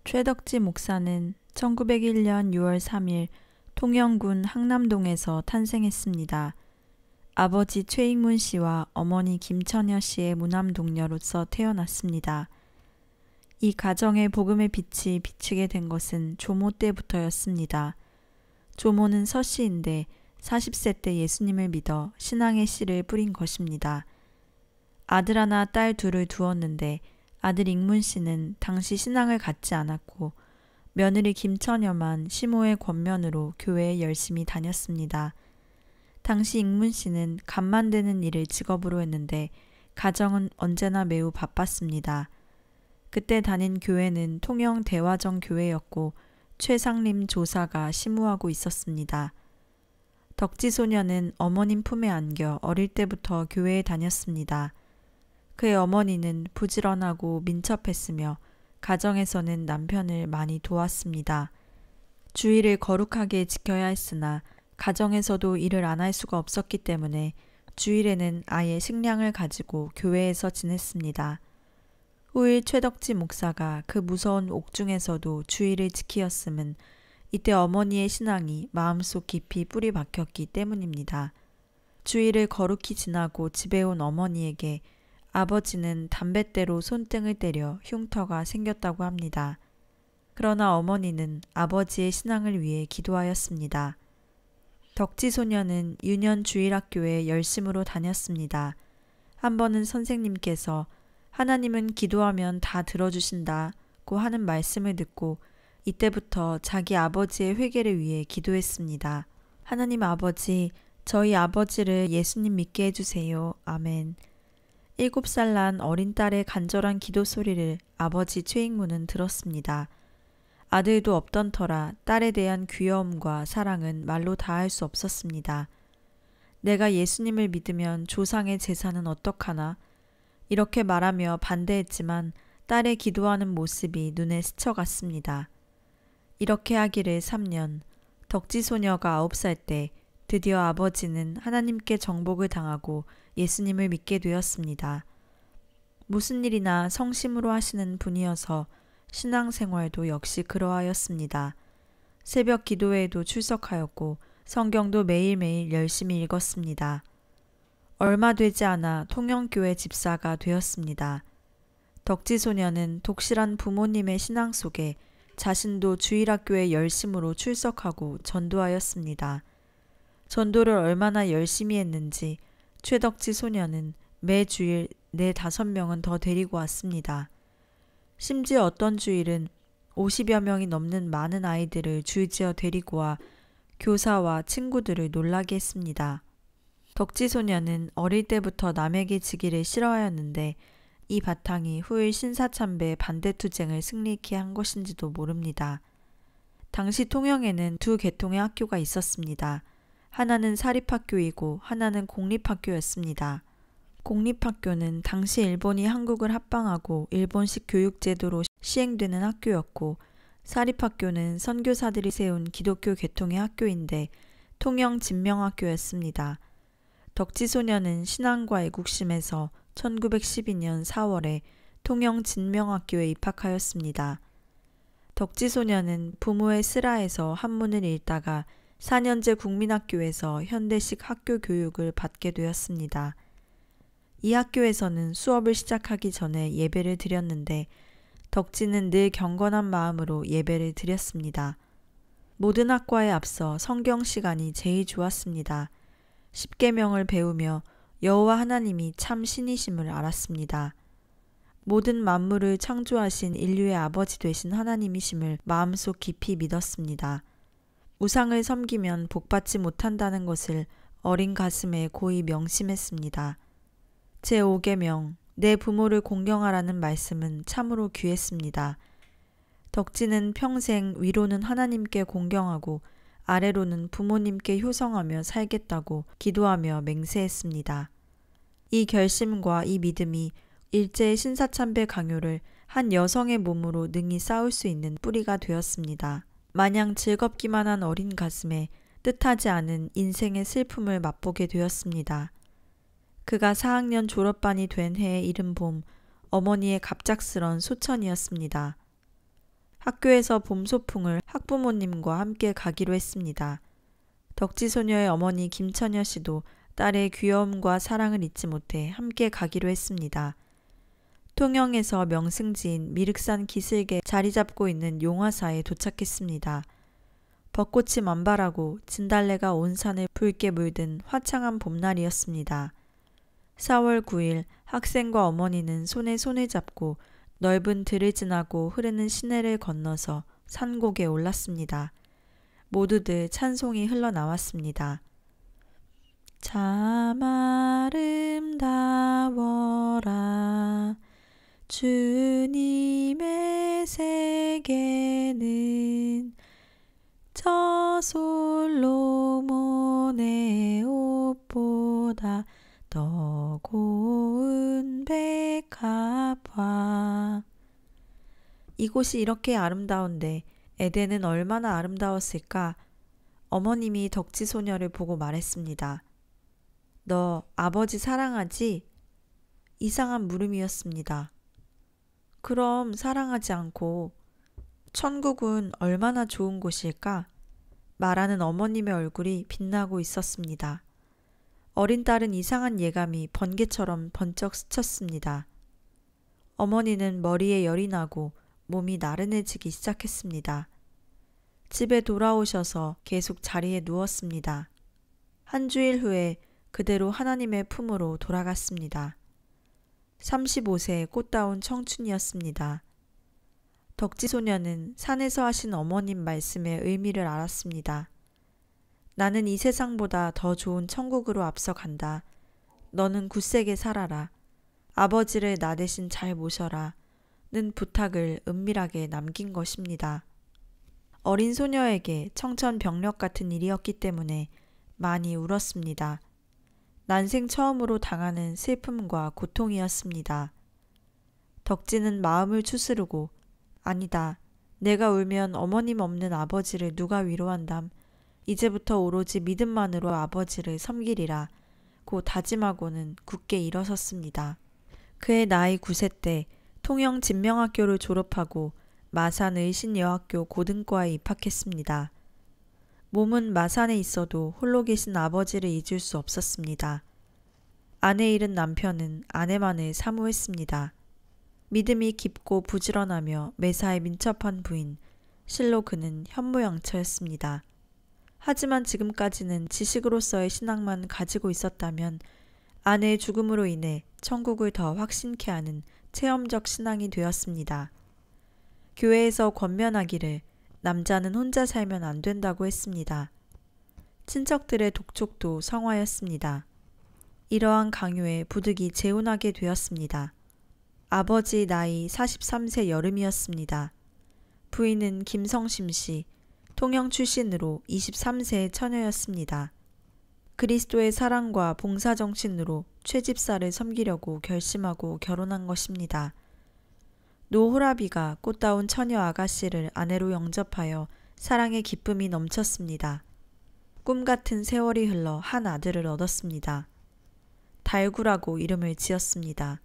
최덕지 목사는 1901년 6월 3일 통영군 항남동에서 탄생했습니다. 아버지 최익문 씨와 어머니 김처녀 씨의 무남 동녀로서 태어났습니다. 이 가정의 복음의 빛이 비치게 된 것은 조모 때부터였습니다. 조모는 서씨인데 40세 때 예수님을 믿어 신앙의 씨를 뿌린 것입니다. 아들 하나 딸 둘을 두었는데 아들 익문 씨는 당시 신앙을 갖지 않았고 며느리 김처녀만 시모의 권면으로 교회에 열심히 다녔습니다. 당시 익문 씨는 간 만드는 일을 직업으로 했는데 가정은 언제나 매우 바빴습니다. 그때 다닌 교회는 통영 대화정 교회였고 최상림 조사가 심우하고 있었습니다. 덕지 소녀는 어머님 품에 안겨 어릴 때부터 교회에 다녔습니다. 그의 어머니는 부지런하고 민첩했으며 가정에서는 남편을 많이 도왔습니다. 주의를 거룩하게 지켜야 했으나 가정에서도 일을 안 할 수가 없었기 때문에 주일에는 아예 식량을 가지고 교회에서 지냈습니다. 후일 최덕지 목사가 그 무서운 옥중에서도 주의를 지키었음은 이때 어머니의 신앙이 마음속 깊이 뿌리 박혔기 때문입니다. 주일을 거룩히 지나고 집에 온 어머니에게 아버지는 담뱃대로 손등을 때려 흉터가 생겼다고 합니다. 그러나 어머니는 아버지의 신앙을 위해 기도하였습니다. 덕지 소녀는 유년 주일학교에 열심으로 다녔습니다. 한 번은 선생님께서 하나님은 기도하면 다 들어주신다고 하는 말씀을 듣고 이때부터 자기 아버지의 회개를 위해 기도했습니다. 하나님 아버지, 저희 아버지를 예수님 믿게 해주세요. 아멘. 7살 난 어린 딸의 간절한 기도 소리를 아버지 최익문은 들었습니다. 아들도 없던 터라 딸에 대한 귀여움과 사랑은 말로 다할 수 없었습니다. 내가 예수님을 믿으면 조상의 재산은 어떡하나? 이렇게 말하며 반대했지만 딸의 기도하는 모습이 눈에 스쳐갔습니다. 이렇게 하기를 3년, 덕지 소녀가 9살 때 드디어 아버지는 하나님께 정복을 당하고 예수님을 믿게 되었습니다. 무슨 일이나 성심으로 하시는 분이어서 신앙생활도 역시 그러하였습니다. 새벽 기도회에도 출석하였고 성경도 매일매일 열심히 읽었습니다. 얼마 되지 않아 통영교회 집사가 되었습니다. 덕지 소녀는 독실한 부모님의 신앙 속에 자신도 주일학교에 열심으로 출석하고 전도하였습니다. 전도를 얼마나 열심히 했는지 최덕지 소녀는 매주일 4-5명은 더 데리고 왔습니다. 심지어 어떤 주일은 50여 명이 넘는 많은 아이들을 줄지어 데리고 와 교사와 친구들을 놀라게 했습니다. 덕지 소녀는 어릴 때부터 남에게 지기를 싫어하였는데 이 바탕이 후일 신사참배 반대투쟁을 승리케 한 것인지도 모릅니다. 당시 통영에는 2 계통의 학교가 있었습니다. 하나는 사립학교이고 하나는 공립학교였습니다. 공립학교는 당시 일본이 한국을 합방하고 일본식 교육제도로 시행되는 학교였고 사립학교는 선교사들이 세운 기독교 계통의 학교인데 통영 진명학교였습니다. 덕지 소녀는 신앙과 애국심에서 1912년 4월에 통영 진명학교에 입학하였습니다. 덕지 소녀는 부모의 슬하에서 한문을 읽다가 4년제 국민학교에서 현대식 학교 교육을 받게 되었습니다. 이 학교에서는 수업을 시작하기 전에 예배를 드렸는데 덕지는 늘 경건한 마음으로 예배를 드렸습니다. 모든 학과에 앞서 성경 시간이 제일 좋았습니다. 10계명을 배우며 여호와 하나님이 참 신이심을 알았습니다. 모든 만물을 창조하신 인류의 아버지 되신 하나님이심을 마음속 깊이 믿었습니다. 우상을 섬기면 복받지 못한다는 것을 어린 가슴에 고이 명심했습니다. 제5계명, 내 부모를 공경하라는 말씀은 참으로 귀했습니다. 덕지는 평생 위로는 하나님께 공경하고 아래로는 부모님께 효성하며 살겠다고 기도하며 맹세했습니다. 이 결심과 이 믿음이 일제의 신사참배 강요를 한 여성의 몸으로 능히 싸울 수 있는 뿌리가 되었습니다. 마냥 즐겁기만 한 어린 가슴에 뜻하지 않은 인생의 슬픔을 맛보게 되었습니다. 그가 4학년 졸업반이 된 해의 이른 봄, 어머니의 갑작스런 소천이었습니다. 학교에서 봄 소풍을 학부모님과 함께 가기로 했습니다. 덕지소녀의 어머니 김처녀 씨도 딸의 귀여움과 사랑을 잊지 못해 함께 가기로 했습니다. 통영에서 명승지인 미륵산 기슭에 자리 잡고 있는 용화사에 도착했습니다. 벚꽃이 만발하고 진달래가 온 산을 붉게 물든 화창한 봄날이었습니다. 4월 9일 학생과 어머니는 손에 손을 잡고 넓은 들을 지나고 흐르는 시내를 건너서 산곡에 올랐습니다. 모두들 찬송이 흘러나왔습니다. 참 아름다워라 주님의 세계는 저 솔로몬의 옷보다 더 고운 백합화. 이곳이 이렇게 아름다운데 에덴은 얼마나 아름다웠을까? 어머님이 덕지소녀를 보고 말했습니다. 너 아버지 사랑하지? 이상한 물음이었습니다. 그럼 사랑하지 않고 천국은 얼마나 좋은 곳일까? 말하는 어머님의 얼굴이 빛나고 있었습니다. 어린 딸은 이상한 예감이 번개처럼 번쩍 스쳤습니다. 어머니는 머리에 열이 나고 몸이 나른해지기 시작했습니다. 집에 돌아오셔서 계속 자리에 누웠습니다. 한 주일 후에 그대로 하나님의 품으로 돌아갔습니다. 35세의 꽃다운 청춘이었습니다. 덕지소녀는 산에서 하신 어머님 말씀의 의미를 알았습니다. 나는 이 세상보다 더 좋은 천국으로 앞서간다. 너는 굳세게 살아라. 아버지를 나 대신 잘 모셔라. 는 부탁을 은밀하게 남긴 것입니다. 어린 소녀에게 청천벽력 같은 일이었기 때문에 많이 울었습니다. 난생 처음으로 당하는 슬픔과 고통이었습니다. 덕지는 마음을 추스르고 아니다. 내가 울면 어머님 없는 아버지를 누가 위로한담. 이제부터 오로지 믿음만으로 아버지를 섬기리라. 고 다짐하고는 굳게 일어섰습니다. 그의 나이 9세 때 통영 진명학교를 졸업하고 마산 의신여학교 고등과에 입학했습니다. 몸은 마산에 있어도 홀로 계신 아버지를 잊을 수 없었습니다. 아내 잃은 남편은 아내만을 사모했습니다. 믿음이 깊고 부지런하며 매사에 민첩한 부인, 실로 그는 현모양처였습니다. 하지만 지금까지는 지식으로서의 신앙만 가지고 있었다면 아내의 죽음으로 인해 천국을 더 확신케 하는 체험적 신앙이 되었습니다. 교회에서 권면하기를 남자는 혼자 살면 안 된다고 했습니다. 친척들의 독촉도 성화였습니다. 이러한 강요에 부득이 재혼하게 되었습니다. 아버지 나이 43세 여름이었습니다. 부인은 김성심 씨, 통영 출신으로 23세의 처녀였습니다. 그리스도의 사랑과 봉사정신으로 최집사를 섬기려고 결심하고 결혼한 것입니다. 노호라비가 꽃다운 처녀 아가씨를 아내로 영접하여 사랑의 기쁨이 넘쳤습니다. 꿈같은 세월이 흘러 한 아들을 얻었습니다. 달구라고 이름을 지었습니다.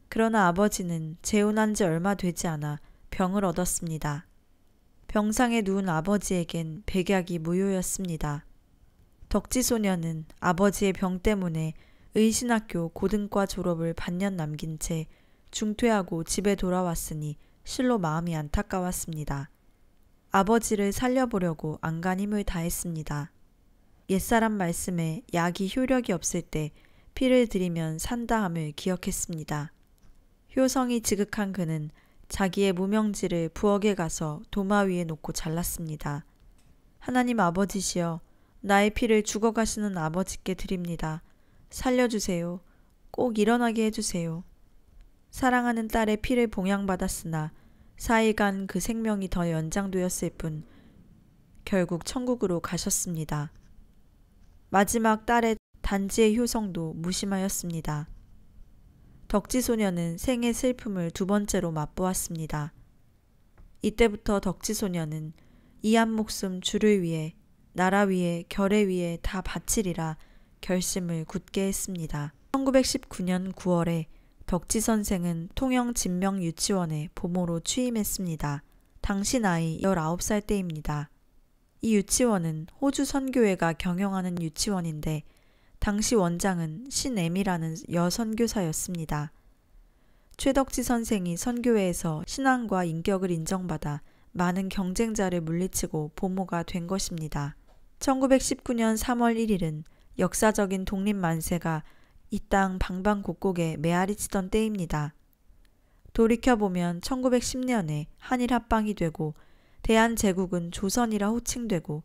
그러나 아버지는 재혼한 지 얼마 되지 않아 병을 얻었습니다. 병상에 누운 아버지에겐 백약이 무효였습니다. 덕지소녀는 아버지의 병 때문에 의신학교 고등과 졸업을 반년 남긴 채 중퇴하고 집에 돌아왔으니 실로 마음이 안타까웠습니다. 아버지를 살려보려고 안간 힘을 다했습니다. 옛사람 말씀에 약이 효력이 없을 때 피를 들이면 산다함을 기억했습니다. 효성이 지극한 그는 자기의 무명지를 부엌에 가서 도마 위에 놓고 잘랐습니다. 하나님 아버지시여, 나의 피를 죽어가시는 아버지께 드립니다. 살려주세요. 꼭 일어나게 해주세요. 사랑하는 딸의 피를 봉양받았으나 4일간 그 생명이 더 연장되었을 뿐 결국 천국으로 가셨습니다. 마지막 딸의 단지의 효성도 무심하였습니다. 덕지소녀는 생의 슬픔을 두 번째로 맛보았습니다. 이때부터 덕지소녀는 이 한 목숨 주를 위해 나라 위에 결의 위에 다 바치리라 결심을 굳게 했습니다. 1919년 9월에 덕지 선생은 통영 진명유치원에 보모로 취임했습니다. 당시 나이 19살 때입니다. 이 유치원은 호주 선교회가 경영하는 유치원인데 당시 원장은 신애미라는 여선교사였습니다. 최덕지 선생이 선교회에서 신앙과 인격을 인정받아 많은 경쟁자를 물리치고 보모가 된 것입니다. 1919년 3월 1일은 역사적인 독립 만세가 이 땅 방방곡곡에 메아리치던 때입니다. 돌이켜보면 1910년에 한일 합방이 되고 대한제국은 조선이라 호칭되고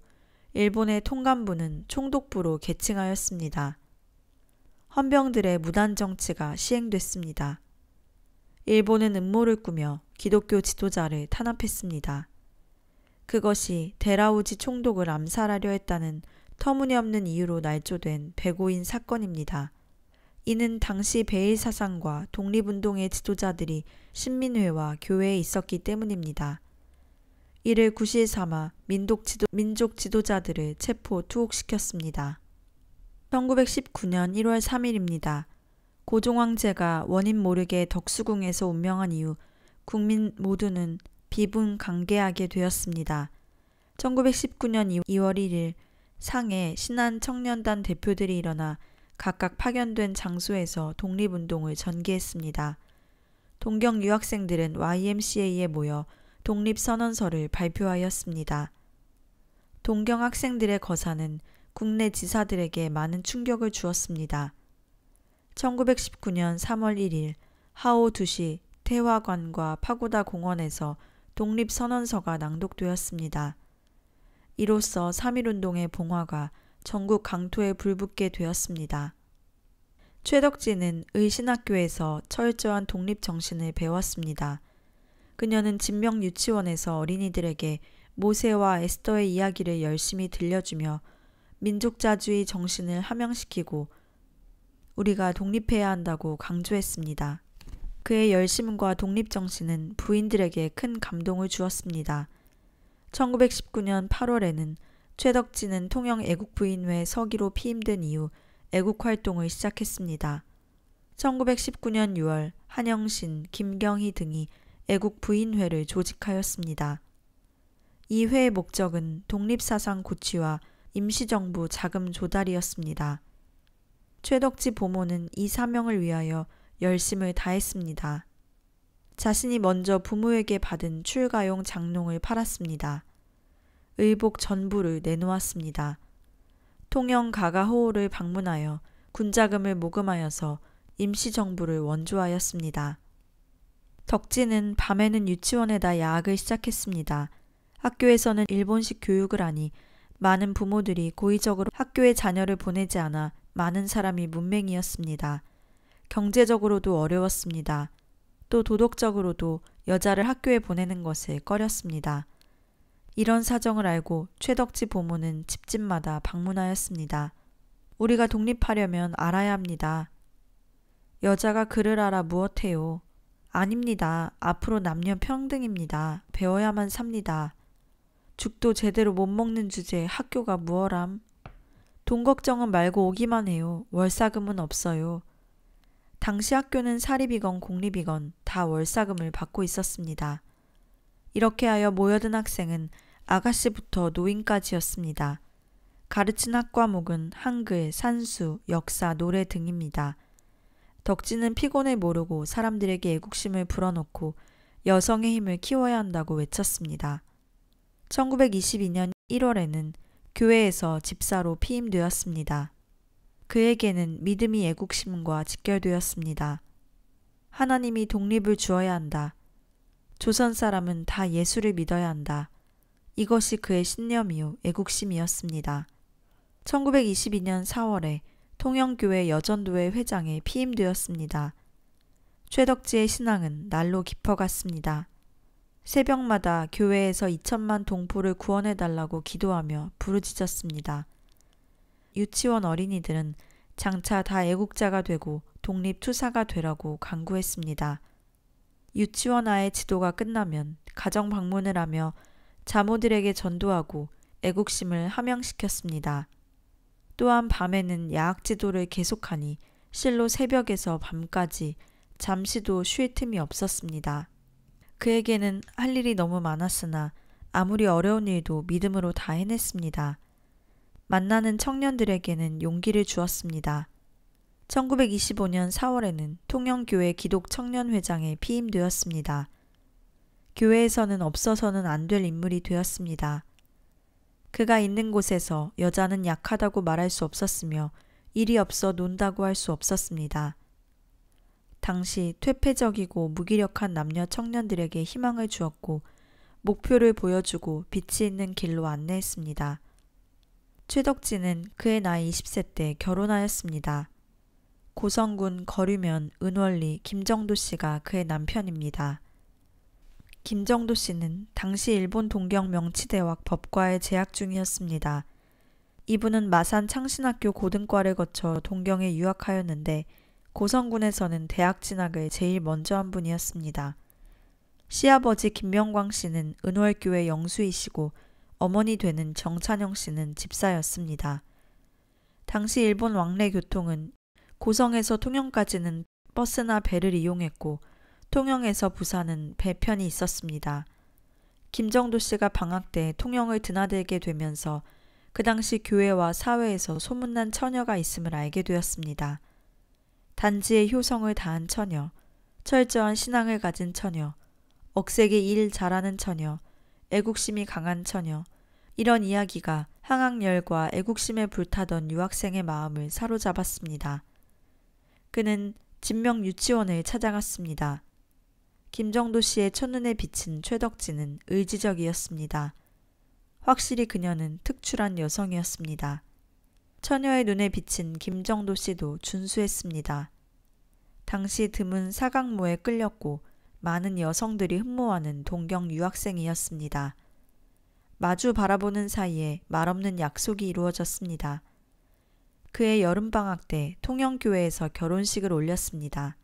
일본의 통감부는 총독부로 계칭하였습니다. 헌병들의 무단정치가 시행됐습니다. 일본은 음모를 꾸며 기독교 지도자를 탄압했습니다. 그것이 데라우지 총독을 암살하려 했다는 터무니없는 이유로 날조된 배고인 사건입니다. 이는 당시 베일 사상과 독립운동의 지도자들이 신민회와 교회에 있었기 때문입니다. 이를 구실 삼아 민족 지도자들을 체포 투옥시켰습니다. 1919년 1월 3일입니다. 고종황제가 원인 모르게 덕수궁에서 운명한 이후 국민 모두는 비분강개하게 되었습니다. 1919년 2월 1일 상해 신안 청년단 대표들이 일어나 각각 파견된 장소에서 독립운동을 전개했습니다. 동경 유학생들은 YMCA에 모여 독립선언서를 발표하였습니다. 동경 학생들의 거사는 국내 지사들에게 많은 충격을 주었습니다. 1919년 3월 1일 하오 2시 태화관과 파고다 공원에서 독립선언서가 낭독되었습니다. 이로써 3.1운동의 봉화가 전국 강토에 불붙게 되었습니다. 최덕지는 의신학교에서 철저한 독립정신을 배웠습니다. 그녀는 진명 유치원에서 어린이들에게 모세와 에스더의 이야기를 열심히 들려주며 민족자주의 정신을 함양시키고 우리가 독립해야 한다고 강조했습니다. 그의 열심과 독립정신은 부인들에게 큰 감동을 주었습니다. 1919년 8월에는 최덕지는 통영애국부인회 서기로 피임된 이후 애국활동을 시작했습니다. 1919년 6월 한영신, 김경희 등이 애국부인회를 조직하였습니다. 이 회의 목적은 독립사상 고취와 임시정부 자금 조달이었습니다. 최덕지 보모는 이 사명을 위하여 열심을 다했습니다. 자신이 먼저 부모에게 받은 출가용 장롱을 팔았습니다. 의복 전부를 내놓았습니다. 통영 가가호호를 방문하여 군자금을 모금하여서 임시정부를 원조하였습니다. 덕지는 밤에는 유치원에다 야학을 시작했습니다. 학교에서는 일본식 교육을 하니 많은 부모들이 고의적으로 학교에 자녀를 보내지 않아 많은 사람이 문맹이었습니다. 경제적으로도 어려웠습니다. 또 도덕적으로도 여자를 학교에 보내는 것을 꺼렸습니다. 이런 사정을 알고 최덕지 보모는 집집마다 방문하였습니다. 우리가 독립하려면 알아야 합니다. 여자가 글을 알아 무엇해요? 아닙니다. 앞으로 남녀 평등입니다. 배워야만 삽니다. 죽도 제대로 못 먹는 주제에 학교가 무엇람? 돈 걱정은 말고 오기만 해요. 월사금은 없어요. 당시 학교는 사립이건 공립이건 다 월사금을 받고 있었습니다. 이렇게 하여 모여든 학생은 아가씨부터 노인까지였습니다. 가르친 학과목은 한글, 산수, 역사, 노래 등입니다. 덕지는 피곤을 모르고 사람들에게 애국심을 불어넣고 여성의 힘을 키워야 한다고 외쳤습니다. 1922년 1월에는 교회에서 집사로 피임되었습니다. 그에게는 믿음이 애국심과 직결되었습니다. 하나님이 독립을 주어야 한다. 조선 사람은 다 예수를 믿어야 한다. 이것이 그의 신념이요 애국심이었습니다. 1922년 4월에 통영교회 여전도회 회장에 피임되었습니다. 최덕지의 신앙은 날로 깊어갔습니다. 새벽마다 교회에서 2천만 동포를 구원해달라고 기도하며 부르짖었습니다. 유치원 어린이들은 장차 다 애국자가 되고 독립투사가 되라고 강구했습니다. 유치원아의 지도가 끝나면 가정 방문을 하며 자모들에게 전도하고 애국심을 함양시켰습니다. 또한 밤에는 야학 지도를 계속하니 실로 새벽에서 밤까지 잠시도 쉴 틈이 없었습니다. 그에게는 할 일이 너무 많았으나 아무리 어려운 일도 믿음으로 다 해냈습니다. 만나는 청년들에게는 용기를 주었습니다. 1925년 4월에는 통영교회 기독청년회장에 피임되었습니다. 교회에서는 없어서는 안 될 인물이 되었습니다. 그가 있는 곳에서 여자는 약하다고 말할 수 없었으며 일이 없어 논다고 할 수 없었습니다. 당시 퇴폐적이고 무기력한 남녀 청년들에게 희망을 주었고 목표를 보여주고 빛이 있는 길로 안내했습니다. 최덕진은 그의 나이 20세 때 결혼하였습니다. 고성군 거류면 은월리 김정도 씨가 그의 남편입니다. 김정도 씨는 당시 일본 동경 명치대학 법과에 재학 중이었습니다. 이분은 마산 창신학교 고등과를 거쳐 동경에 유학하였는데 고성군에서는 대학 진학을 제일 먼저 한 분이었습니다. 시아버지 김명광 씨는 은월교회 영수이시고 어머니 되는 정찬영 씨는 집사였습니다. 당시 일본 왕래 교통은 고성에서 통영까지는 버스나 배를 이용했고 통영에서 부산은 배편이 있었습니다. 김정도 씨가 방학 때 통영을 드나들게 되면서 그 당시 교회와 사회에서 소문난 처녀가 있음을 알게 되었습니다. 단지의 효성을 다한 처녀, 철저한 신앙을 가진 처녀, 억세게 일 잘하는 처녀, 애국심이 강한 처녀, 이런 이야기가 항학열과 애국심에 불타던 유학생의 마음을 사로잡았습니다. 그는 진명 유치원을 찾아갔습니다. 김정도 씨의 첫눈에 비친 최덕진은 의지적이었습니다. 확실히 그녀는 특출한 여성이었습니다. 처녀의 눈에 비친 김정도 씨도 준수했습니다. 당시 드문 사각모에 끌렸고 많은 여성들이 흠모하는 동경 유학생이었습니다. 마주 바라보는 사이에 말없는 약속이 이루어졌습니다. 그의 여름방학 때 통영교회에서 결혼식을 올렸습니다.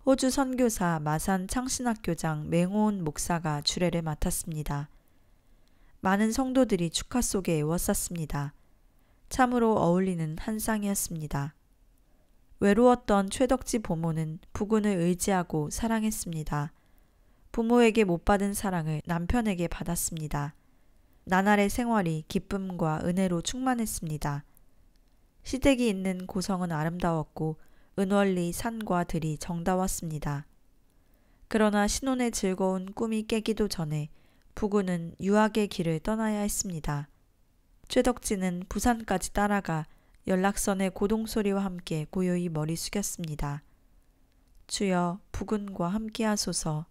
호주 선교사 마산 창신학교장 맹호은 목사가 주례를 맡았습니다. 많은 성도들이 축하 속에 애워쌌습니다. 참으로 어울리는 한 쌍이었습니다. 외로웠던 최덕지 부모는 부군을 의지하고 사랑했습니다. 부모에게 못 받은 사랑을 남편에게 받았습니다. 나날의 생활이 기쁨과 은혜로 충만했습니다. 시댁이 있는 고성은 아름다웠고 은월리 산과 들이 정다웠습니다. 그러나 신혼의 즐거운 꿈이 깨기도 전에 부군은 유학의 길을 떠나야 했습니다. 최덕진은 부산까지 따라가 연락선의 고동소리와 함께 고요히 머리 숙였습니다. 주여 부군과 함께하소서.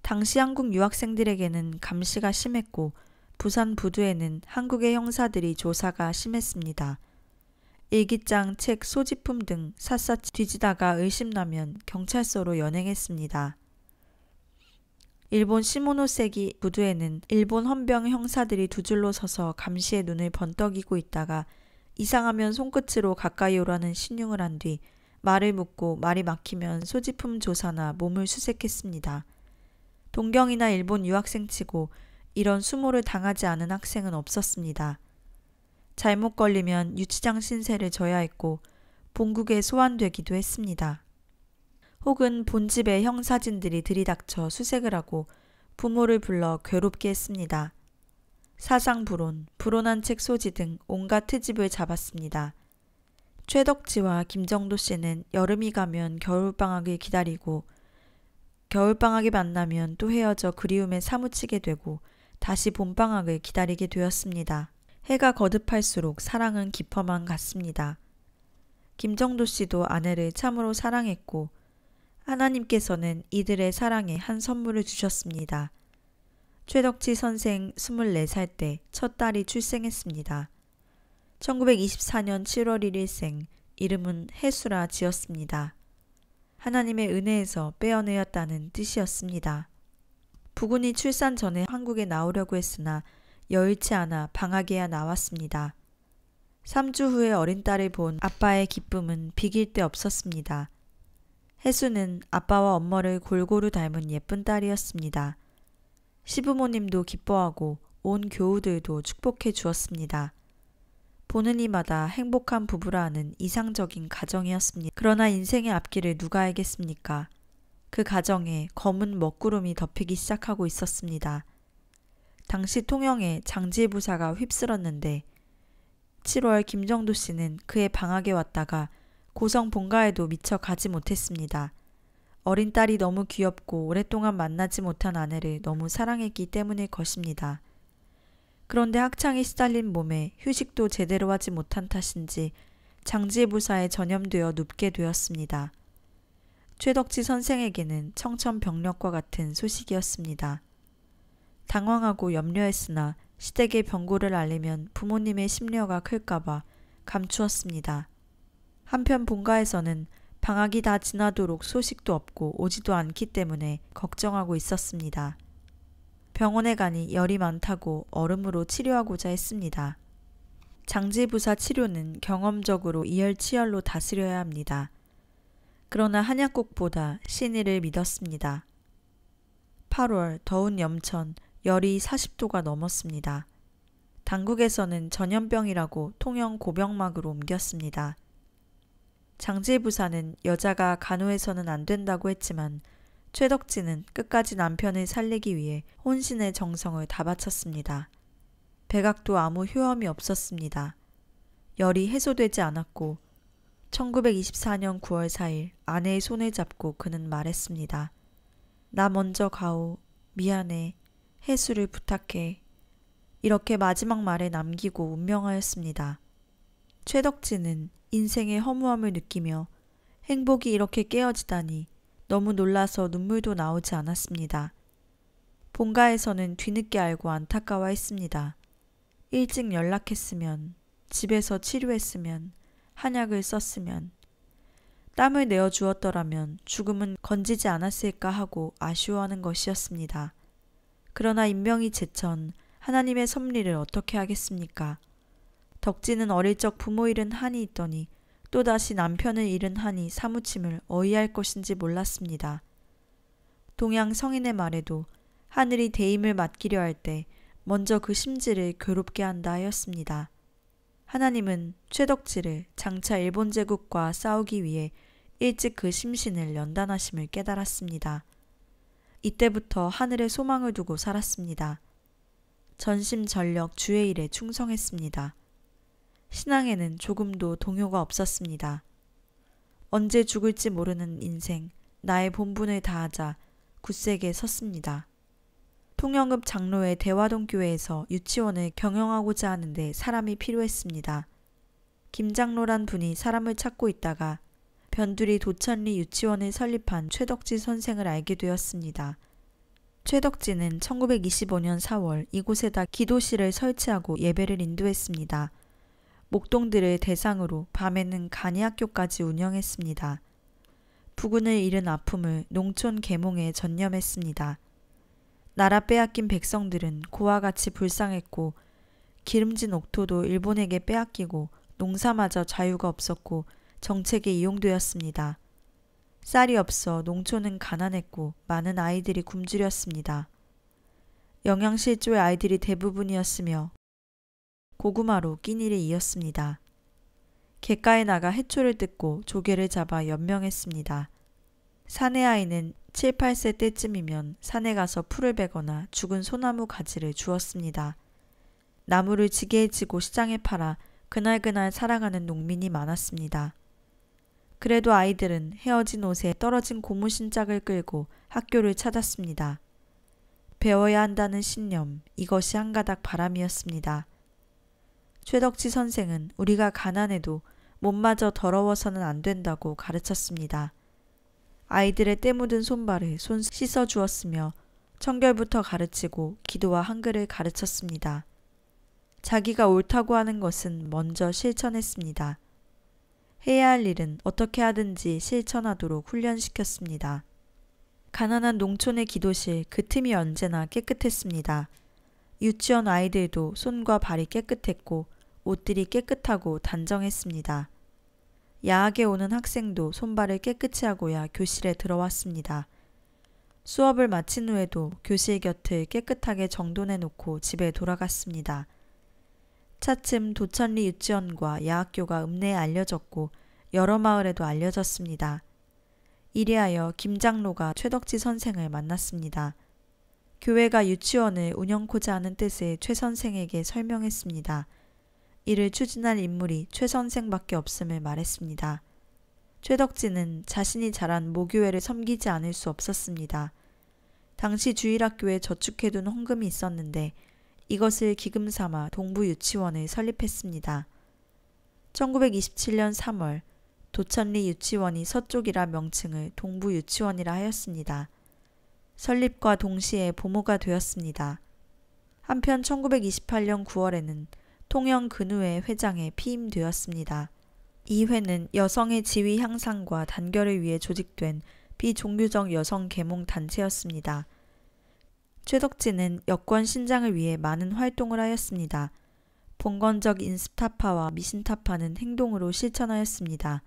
당시 한국 유학생들에게는 감시가 심했고 부산 부두에는 한국의 형사들이 조사가 심했습니다. 일기장, 책, 소지품 등 샅샅이 뒤지다가 의심나면 경찰서로 연행했습니다. 일본 시모노세기 부두에는 일본 헌병 형사들이 두 줄로 서서 감시의 눈을 번떡이고 있다가 이상하면 손끝으로 가까이 오라는 신용을 한 뒤 말을 묻고 말이 막히면 소지품 조사나 몸을 수색했습니다. 동경이나 일본 유학생치고 이런 수모를 당하지 않은 학생은 없었습니다. 잘못 걸리면 유치장 신세를 져야 했고 본국에 소환되기도 했습니다. 혹은 본집의 형사진들이 들이닥쳐 수색을 하고 부모를 불러 괴롭게 했습니다. 사상불온, 불온한 책 소지 등 온갖 트집을 잡았습니다. 최덕지와 김정도 씨는 여름이 가면 겨울방학을 기다리고 겨울방학이 만나면 또 헤어져 그리움에 사무치게 되고 다시 봄방학을 기다리게 되었습니다. 해가 거듭할수록 사랑은 깊어만 갔습니다. 김정도 씨도 아내를 참으로 사랑했고 하나님께서는 이들의 사랑에 한 선물을 주셨습니다. 최덕지 선생 24살 때 첫 딸이 출생했습니다. 1924년 7월 1일생, 이름은 해수라 지었습니다. 하나님의 은혜에서 빼어내었다는 뜻이었습니다. 부군이 출산 전에 한국에 나오려고 했으나 여의치 않아 방학에야 나왔습니다. 3주 후에 어린 딸을 본 아빠의 기쁨은 비길 데 없었습니다. 해수는 아빠와 엄마를 골고루 닮은 예쁜 딸이었습니다. 시부모님도 기뻐하고 온 교우들도 축복해 주었습니다. 보는 이마다 행복한 부부라 하는 이상적인 가정이었습니다. 그러나 인생의 앞길을 누가 알겠습니까? 그 가정에 검은 먹구름이 덮이기 시작하고 있었습니다. 당시 통영에 장지부사가 휩쓸었는데 7월 김정도 씨는 그의 방학에 왔다가 고성 본가에도 미처 가지 못했습니다. 어린 딸이 너무 귀엽고 오랫동안 만나지 못한 아내를 너무 사랑했기 때문일 것입니다. 그런데 학창에 시달린 몸에 휴식도 제대로 하지 못한 탓인지 장지부사에 전염되어 눕게 되었습니다. 최덕지 선생에게는 청천벽력과 같은 소식이었습니다. 당황하고 염려했으나 시댁에 병고를 알리면 부모님의 심려가 클까봐 감추었습니다. 한편 본가에서는 방학이 다 지나도록 소식도 없고 오지도 않기 때문에 걱정하고 있었습니다. 병원에 가니 열이 많다고 얼음으로 치료하고자 했습니다. 장지부사 치료는 경험적으로 이열치열로 다스려야 합니다. 그러나 한약국보다 신의를 믿었습니다. 8월 더운 염천, 열이 40도가 넘었습니다. 당국에서는 전염병이라고 통영 고병막으로 옮겼습니다. 장지부사는 여자가 간호해서는 안 된다고 했지만 최덕지는 끝까지 남편을 살리기 위해 혼신의 정성을 다 바쳤습니다. 백악도 아무 효험이 없었습니다. 열이 해소되지 않았고 1924년 9월 4일 아내의 손을 잡고 그는 말했습니다. 나 먼저 가오. 미안해. 해수를 부탁해. 이렇게 마지막 말에 남기고 운명하였습니다. 최덕지는 인생의 허무함을 느끼며 행복이 이렇게 깨어지다니 너무 놀라서 눈물도 나오지 않았습니다. 본가에서는 뒤늦게 알고 안타까워했습니다. 일찍 연락했으면, 집에서 치료했으면, 한약을 썼으면, 땀을 내어 주었더라면 죽음은 건지지 않았을까 하고 아쉬워하는 것이었습니다. 그러나 인명이 제천 하나님의 섭리를 어떻게 하겠습니까? 덕지는 어릴 적 부모 잃은 한이 있더니 또다시 남편을 잃은 한이 사무침을 어이할 것인지 몰랐습니다. 동양 성인의 말에도 하늘이 대임을 맡기려 할 때 먼저 그 심지를 괴롭게 한다 하였습니다. 하나님은 최덕지를 장차 일본 제국과 싸우기 위해 일찍 그 심신을 연단하심을 깨달았습니다. 이때부터 하늘에 소망을 두고 살았습니다. 전심전력 주의 일에 충성했습니다. 신앙에는 조금도 동요가 없었습니다. 언제 죽을지 모르는 인생, 나의 본분을 다하자 굳세게 섰습니다. 통영읍 장로의 대화동 교회에서 유치원을 경영하고자 하는데 사람이 필요했습니다. 김장로란 분이 사람을 찾고 있다가 변두리 도천리 유치원을 설립한 최덕지 선생을 알게 되었습니다. 최덕지는 1925년 4월 이곳에다 기도실을 설치하고 예배를 인도했습니다. 목동들을 대상으로 밤에는 간이학교까지 운영했습니다. 부군을 잃은 아픔을 농촌 계몽에 전념했습니다. 나라 빼앗긴 백성들은 고와 같이 불쌍했고 기름진 옥토도 일본에게 빼앗기고 농사마저 자유가 없었고 정책에 이용되었습니다. 쌀이 없어 농촌은 가난했고 많은 아이들이 굶주렸습니다. 영양실조의 아이들이 대부분이었으며 고구마로 끼니를 이었습니다. 갯가에 나가 해초를 뜯고 조개를 잡아 연명했습니다. 사내 아이는 7, 8세 때쯤이면 산에 가서 풀을 베거나 죽은 소나무 가지를 주었습니다. 나무를 지게에 지고 시장에 팔아 그날그날 살아가는 농민이 많았습니다. 그래도 아이들은 헤어진 옷에 떨어진 고무신 짝을 끌고 학교를 찾았습니다. 배워야 한다는 신념, 이것이 한 가닥 바람이었습니다. 최덕지 선생은 우리가 가난해도 몸마저 더러워서는 안 된다고 가르쳤습니다. 아이들의 때 묻은 손발을 손 씻어 주었으며 청결부터 가르치고 기도와 한글을 가르쳤습니다. 자기가 옳다고 하는 것은 먼저 실천했습니다. 해야 할 일은 어떻게 하든지 실천하도록 훈련시켰습니다. 가난한 농촌의 기도실 그 틈이 언제나 깨끗했습니다. 유치원 아이들도 손과 발이 깨끗했고 옷들이 깨끗하고 단정했습니다. 야학에 오는 학생도 손발을 깨끗이 하고야 교실에 들어왔습니다. 수업을 마친 후에도 교실 곁을 깨끗하게 정돈해 놓고 집에 돌아갔습니다. 차츰 도천리 유치원과 야학교가 읍내에 알려졌고 여러 마을에도 알려졌습니다. 이리하여 김 장로가 최덕지 선생을 만났습니다. 교회가 유치원을 운영코자 하는 뜻을 최 선생에게 설명했습니다. 이를 추진할 인물이 최 선생밖에 없음을 말했습니다. 최덕지는 자신이 자란 모교회를 섬기지 않을 수 없었습니다. 당시 주일학교에 저축해둔 헌금이 있었는데 이것을 기금 삼아 동부유치원을 설립했습니다. 1927년 3월 도천리 유치원이 서쪽이라 명칭을 동부유치원이라 하였습니다. 설립과 동시에 보모가 되었습니다. 한편 1928년 9월에는 통영근우회 회장에 피임되었습니다. 이 회는 여성의 지위 향상과 단결을 위해 조직된 비종교적 여성 계몽 단체였습니다. 최덕지는 여권 신장을 위해 많은 활동을 하였습니다. 봉건적 인습타파와 미신타파는 행동으로 실천하였습니다.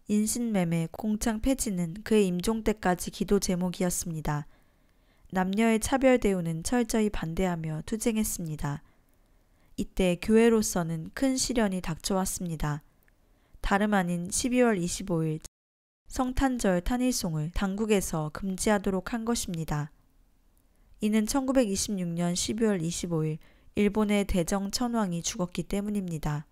인신매매, 공창 폐지는 그의 임종 때까지 기도 제목이었습니다. 남녀의 차별 대우는 철저히 반대하며 투쟁했습니다. 이때 교회로서는 큰 시련이 닥쳐왔습니다. 다름 아닌 12월 25일 성탄절 탄일송을 당국에서 금지하도록 한 것입니다. 이는 1926년 12월 25일 일본의 대정 천황이 죽었기 때문입니다.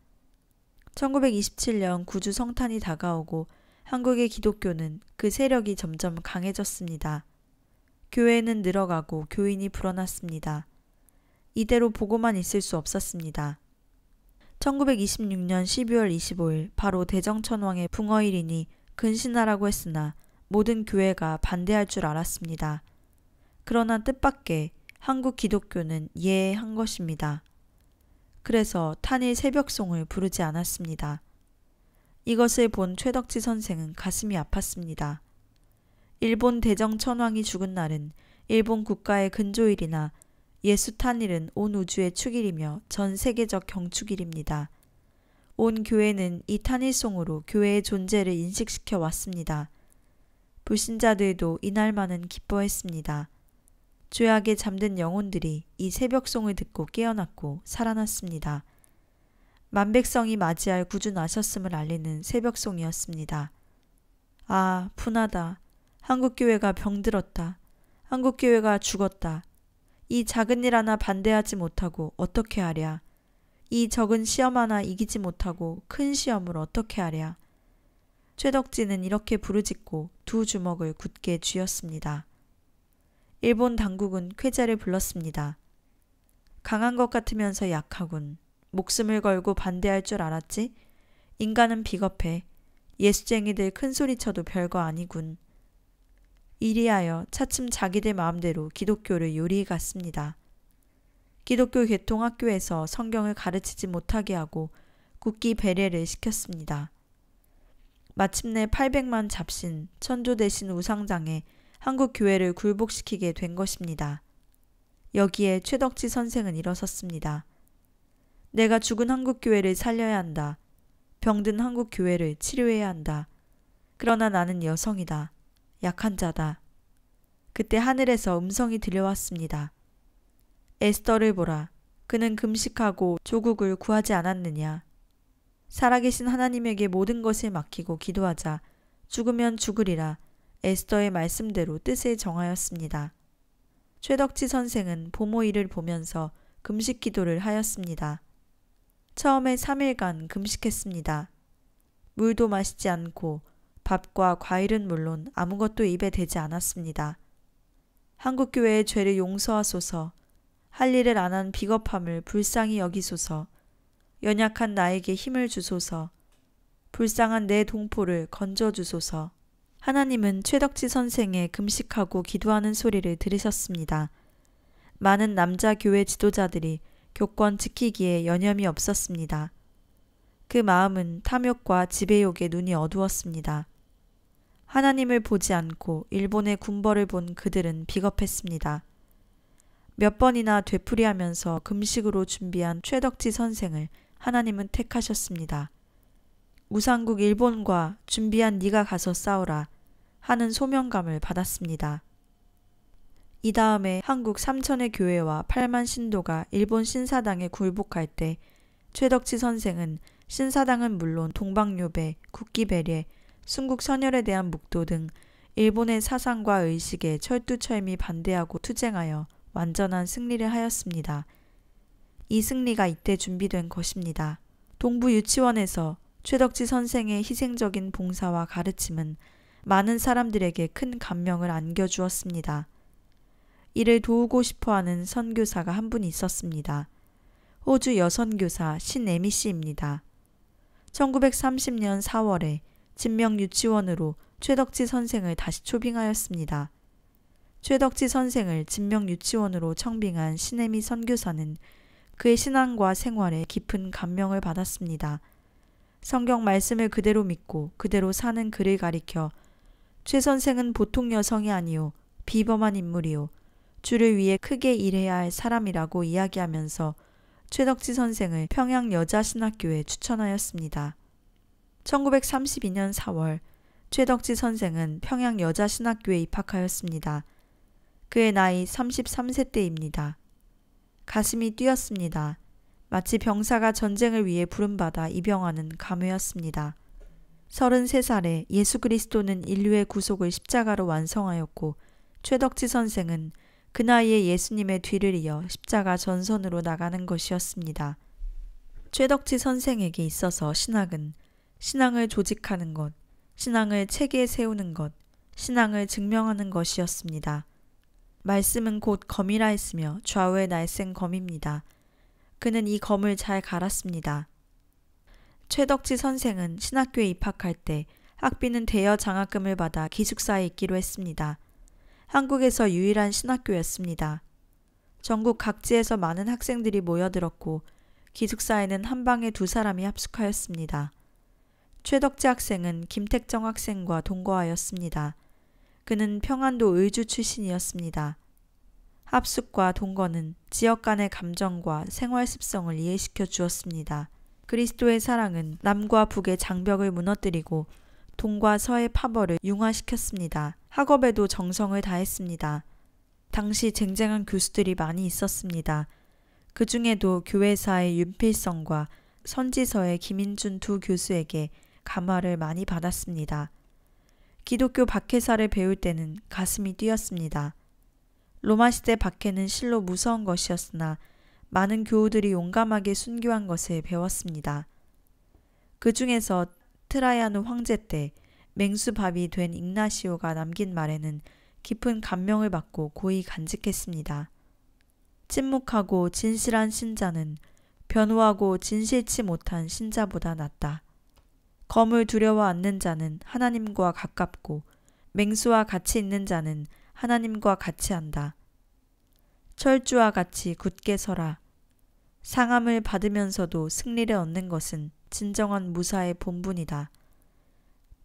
1927년 구주 성탄이 다가오고 한국의 기독교는 그 세력이 점점 강해졌습니다. 교회는 늘어가고 교인이 불어났습니다. 이대로 보고만 있을 수 없었습니다. 1926년 12월 25일 바로 대정천왕의 붕어일이니 근신하라고 했으나 모든 교회가 반대할 줄 알았습니다. 그러나 뜻밖의 한국 기독교는 예한 것입니다. 그래서 탄일 새벽송을 부르지 않았습니다. 이것을 본 최덕지 선생은 가슴이 아팠습니다. 일본 대정천왕이 죽은 날은 일본 국가의 근조일이나 예수 탄일은 온 우주의 축일이며 전 세계적 경축일입니다. 온 교회는 이 탄일송으로 교회의 존재를 인식시켜 왔습니다. 불신자들도 이날만은 기뻐했습니다. 죄악에 잠든 영혼들이 이 새벽송을 듣고 깨어났고 살아났습니다. 만백성이 맞이할 구주 나셨음을 알리는 새벽송이었습니다. 아, 분하다. 한국교회가 병들었다. 한국교회가 죽었다. 이 작은 일 하나 반대하지 못하고 어떻게 하랴. 이 적은 시험 하나 이기지 못하고 큰 시험을 어떻게 하랴. 최덕지는 이렇게 부르짖고 두 주먹을 굳게 쥐었습니다. 일본 당국은 쾌재를 불렀습니다. 강한 것 같으면서 약하군. 목숨을 걸고 반대할 줄 알았지? 인간은 비겁해. 예수쟁이들 큰소리쳐도 별거 아니군. 이리하여 차츰 자기들 마음대로 기독교를 요리해 갔습니다. 기독교 개통학교에서 성경을 가르치지 못하게 하고 국기 배례를 시켰습니다. 마침내 800만 잡신, 천조 대신 우상장에 한국 교회를 굴복시키게 된 것입니다. 여기에 최덕지 선생은 일어섰습니다. 내가 죽은 한국 교회를 살려야 한다. 병든 한국 교회를 치료해야 한다. 그러나 나는 여성이다. 약한 자다. 그때 하늘에서 음성이 들려왔습니다. 에스더를 보라. 그는 금식하고 조국을 구하지 않았느냐. 살아계신 하나님에게 모든 것을 맡기고 기도하자. 죽으면 죽으리라. 에스더의 말씀대로 뜻을 정하였습니다. 최덕지 선생은 보모일을 보면서 금식 기도를 하였습니다. 처음에 3일간 금식했습니다. 물도 마시지 않고 밥과 과일은 물론 아무것도 입에 대지 않았습니다. 한국교회의 죄를 용서하소서, 할 일을 안 한 비겁함을 불쌍히 여기소서, 연약한 나에게 힘을 주소서, 불쌍한 내 동포를 건져주소서. 하나님은 최덕지 선생의 금식하고 기도하는 소리를 들으셨습니다. 많은 남자 교회 지도자들이 교권 지키기에 여념이 없었습니다. 그 마음은 탐욕과 지배욕에 눈이 어두웠습니다. 하나님을 보지 않고 일본의 군벌을 본 그들은 비겁했습니다. 몇 번이나 되풀이하면서 금식으로 준비한 최덕지 선생을 하나님은 택하셨습니다. 우상국 일본과 준비한 네가 가서 싸우라 하는 소명감을 받았습니다. 이 다음에 한국 3천의 교회와 8만 신도가 일본 신사당에 굴복할 때 최덕지 선생은 신사당은 물론 동방요배, 국기배례, 순국선열에 대한 묵도 등 일본의 사상과 의식에 철두철미 반대하고 투쟁하여 완전한 승리를 하였습니다. 이 승리가 이때 준비된 것입니다. 동부 유치원에서 최덕지 선생의 희생적인 봉사와 가르침은 많은 사람들에게 큰 감명을 안겨주었습니다. 이를 도우고 싶어하는 선교사가 한 분 있었습니다. 호주 여선교사 신에미 씨입니다. 1930년 4월에 진명 유치원으로 최덕지 선생을 다시 초빙하였습니다. 최덕지 선생을 진명 유치원으로 청빙한 신에미 선교사는 그의 신앙과 생활에 깊은 감명을 받았습니다. 성경 말씀을 그대로 믿고 그대로 사는 그를 가리켜 최 선생은 보통 여성이 아니요 비범한 인물이요 주를 위해 크게 일해야 할 사람이라고 이야기하면서 최덕지 선생을 평양 여자신학교에 추천하였습니다. 1932년 4월 최덕지 선생은 평양 여자신학교에 입학하였습니다. 그의 나이 33세 때입니다. 가슴이 뛰었습니다. 마치 병사가 전쟁을 위해 부름받아 입영하는 감회였습니다. 33살에 예수 그리스도는 인류의 구속을 십자가로 완성하였고 최덕지 선생은 그 나이에 예수님의 뒤를 이어 십자가 전선으로 나가는 것이었습니다. 최덕지 선생에게 있어서 신학은 신앙을 조직하는 것, 신앙을 체계에 세우는 것, 신앙을 증명하는 것이었습니다. 말씀은 곧 검이라 했으며 좌우에 날쌘 검입니다. 그는 이 검을 잘 갈았습니다. 최덕지 선생은 신학교에 입학할 때 학비는 대여 장학금을 받아 기숙사에 있기로 했습니다. 한국에서 유일한 신학교였습니다. 전국 각지에서 많은 학생들이 모여들었고 기숙사에는 한 방에 2사람이 합숙하였습니다. 최덕지 학생은 김택정 학생과 동거하였습니다. 그는 평안도 의주 출신이었습니다. 합숙과 동거는 지역 간의 감정과 생활 습성을 이해시켜 주었습니다. 그리스도의 사랑은 남과 북의 장벽을 무너뜨리고 동과 서의 파벌을 융화시켰습니다. 학업에도 정성을 다했습니다. 당시 쟁쟁한 교수들이 많이 있었습니다. 그 중에도 교회사의 윤필성과 선지서의 김인준 2 교수에게 감화를 많이 받았습니다. 기독교 박해사를 배울 때는 가슴이 뛰었습니다. 로마시대 박해는 실로 무서운 것이었으나 많은 교우들이 용감하게 순교한 것을 배웠습니다. 그 중에서 트라이아누 황제 때 맹수밥이 된 ig나시오가 남긴 말에는 깊은 감명을 받고 고이 간직했습니다. 침묵하고 진실한 신자는 변호하고 진실치 못한 신자보다 낫다. 검을 두려워 않는 자는 하나님과 가깝고 맹수와 같이 있는 자는 하나님과 같이 한다. 철주와 같이 굳게 서라. 상함을 받으면서도 승리를 얻는 것은 진정한 무사의 본분이다.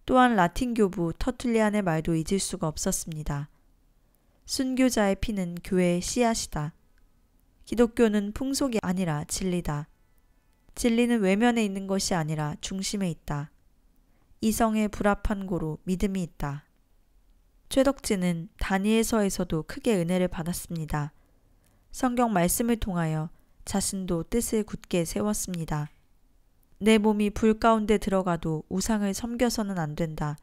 또한 라틴 교부 터툴리안의 말도 잊을 수가 없었습니다. 순교자의 피는 교회의 씨앗이다. 기독교는 풍속이 아니라 진리다. 진리는 외면에 있는 것이 아니라 중심에 있다. 이성의 불합한 고로 믿음이 있다. 최덕지는 다니엘서에서도 크게 은혜를 받았습니다. 성경 말씀을 통하여 자신도 뜻을 굳게 세웠습니다. 내 몸이 불 가운데 들어가도 우상을 섬겨서는 안 된다.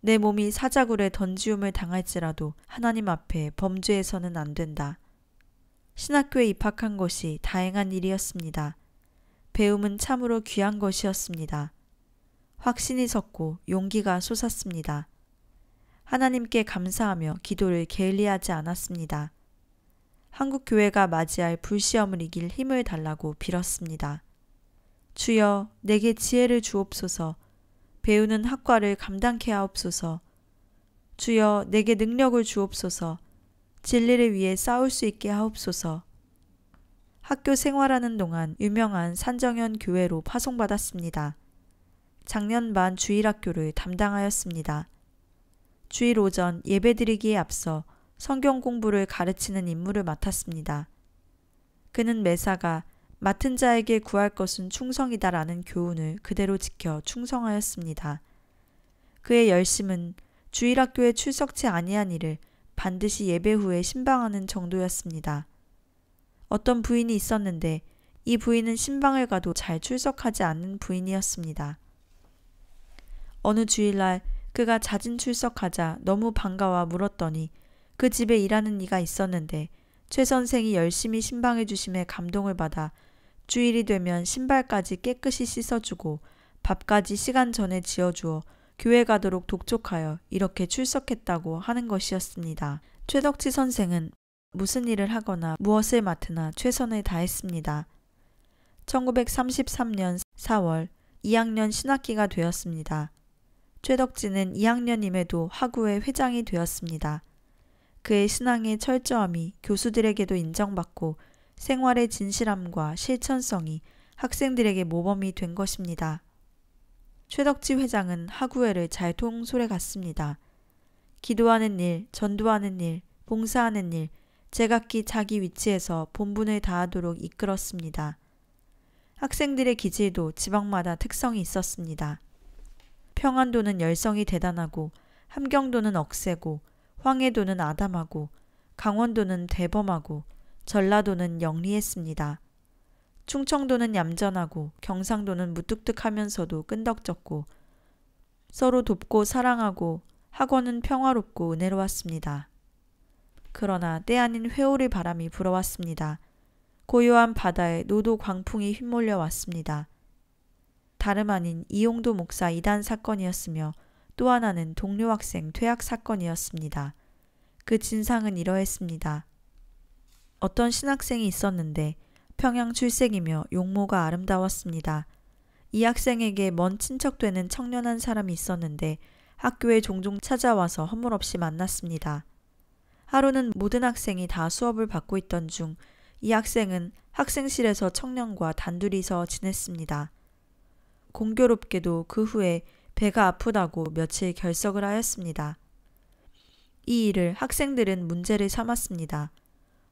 내 몸이 사자굴에 던지움을 당할지라도 하나님 앞에 범죄해서는 안 된다. 신학교에 입학한 것이 다행한 일이었습니다. 배움은 참으로 귀한 것이었습니다. 확신이 섰고 용기가 솟았습니다. 하나님께 감사하며 기도를 게을리하지 않았습니다. 한국 교회가 맞이할 불시험을 이길 힘을 달라고 빌었습니다. 주여 내게 지혜를 주옵소서. 배우는 학과를 감당케 하옵소서. 주여 내게 능력을 주옵소서. 진리를 위해 싸울 수 있게 하옵소서. 학교 생활하는 동안 유명한 산정현 교회로 파송받았습니다. 작년 반 주일학교를 담당하였습니다. 주일 오전 예배드리기에 앞서 성경 공부를 가르치는 임무를 맡았습니다. 그는 매사가 맡은 자에게 구할 것은 충성이다라는 교훈을 그대로 지켜 충성하였습니다. 그의 열심은 주일학교에 출석치 아니한 이를 반드시 예배 후에 신방하는 정도였습니다. 어떤 부인이 있었는데 이 부인은 신방을 가도 잘 출석하지 않는 부인이었습니다. 어느 주일날 그가 자진 출석하자 너무 반가워 물었더니 그 집에 일하는 이가 있었는데 최 선생이 열심히 신방해 주심에 감동을 받아 주일이 되면 신발까지 깨끗이 씻어주고 밥까지 시간 전에 지어주어 교회 가도록 독촉하여 이렇게 출석했다고 하는 것이었습니다. 최덕지 선생은 무슨 일을 하거나 무엇을 맡으나 최선을 다했습니다. 1933년 4월 2학년 신학기가 되었습니다. 최덕지는 2학년임에도 학우의 회장이 되었습니다. 그의 신앙의 철저함이 교수들에게도 인정받고 생활의 진실함과 실천성이 학생들에게 모범이 된 것입니다. 최덕지 회장은 학우회를 잘 통솔해 갔습니다. 기도하는 일, 전도하는 일, 봉사하는 일, 제각기 자기 위치에서 본분을 다하도록 이끌었습니다. 학생들의 기질도 지방마다 특성이 있었습니다. 평안도는 열성이 대단하고 함경도는 억세고 황해도는 아담하고 강원도는 대범하고 전라도는 영리했습니다. 충청도는 얌전하고 경상도는 무뚝뚝하면서도 끈덕졌고 서로 돕고 사랑하고 학원은 평화롭고 은혜로웠습니다. 그러나 때 아닌 회오리 바람이 불어왔습니다. 고요한 바다에 노도 광풍이 휘몰려 왔습니다. 다름 아닌 이용도 목사 이단 사건이었으며 또 하나는 동료 학생 퇴학 사건이었습니다. 그 진상은 이러했습니다. 어떤 신학생이 있었는데 평양 출생이며 용모가 아름다웠습니다. 이 학생에게 먼 친척 되는 청년한 사람이 있었는데 학교에 종종 찾아와서 허물없이 만났습니다. 하루는 모든 학생이 다 수업을 받고 있던 중 이 학생은 학생실에서 청년과 단둘이서 지냈습니다. 공교롭게도 그 후에 배가 아프다고 며칠 결석을 하였습니다. 이 일을 학생들은 문제를 삼았습니다.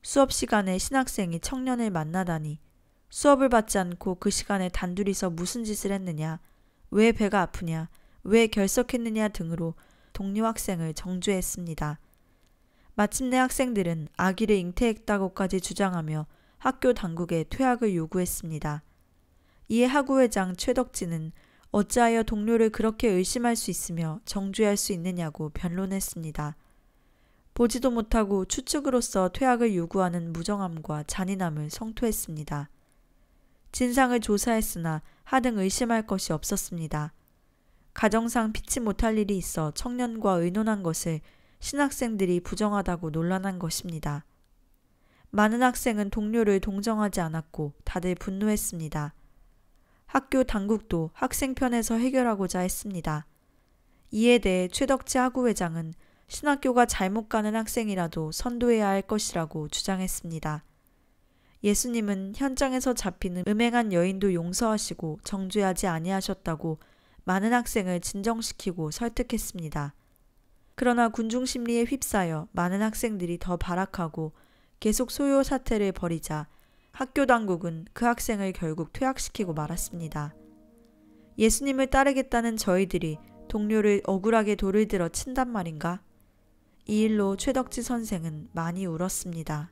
수업 시간에 신학생이 청년을 만나다니 수업을 받지 않고 그 시간에 단둘이서 무슨 짓을 했느냐, 왜 배가 아프냐, 왜 결석했느냐 등으로 동료 학생을 정죄했습니다. 마침내 학생들은 아기를 잉태했다고까지 주장하며 학교 당국에 퇴학을 요구했습니다. 이에 학우회장 최덕지는 어찌하여 동료를 그렇게 의심할 수 있으며 정죄할 수 있느냐고 변론했습니다. 보지도 못하고 추측으로서 퇴학을 요구하는 무정함과 잔인함을 성토했습니다. 진상을 조사했으나 하등 의심할 것이 없었습니다. 가정상 피치 못할 일이 있어 청년과 의논한 것을 신학생들이 부정하다고 논란한 것입니다. 많은 학생은 동료를 동정하지 않았고 다들 분노했습니다. 학교 당국도 학생 편에서 해결하고자 했습니다. 이에 대해 최덕지 학우회장은 신학교가 잘못 가는 학생이라도 선도해야 할 것이라고 주장했습니다. 예수님은 현장에서 잡히는 음행한 여인도 용서하시고 정죄하지 아니하셨다고 많은 학생을 진정시키고 설득했습니다. 그러나 군중심리에 휩싸여 많은 학생들이 더 발악하고 계속 소요 사태를 벌이자 학교 당국은 그 학생을 결국 퇴학시키고 말았습니다. 예수님을 따르겠다는 저희들이 동료를 억울하게 돌을 들어 친단 말인가? 이 일로 최덕지 선생은 많이 울었습니다.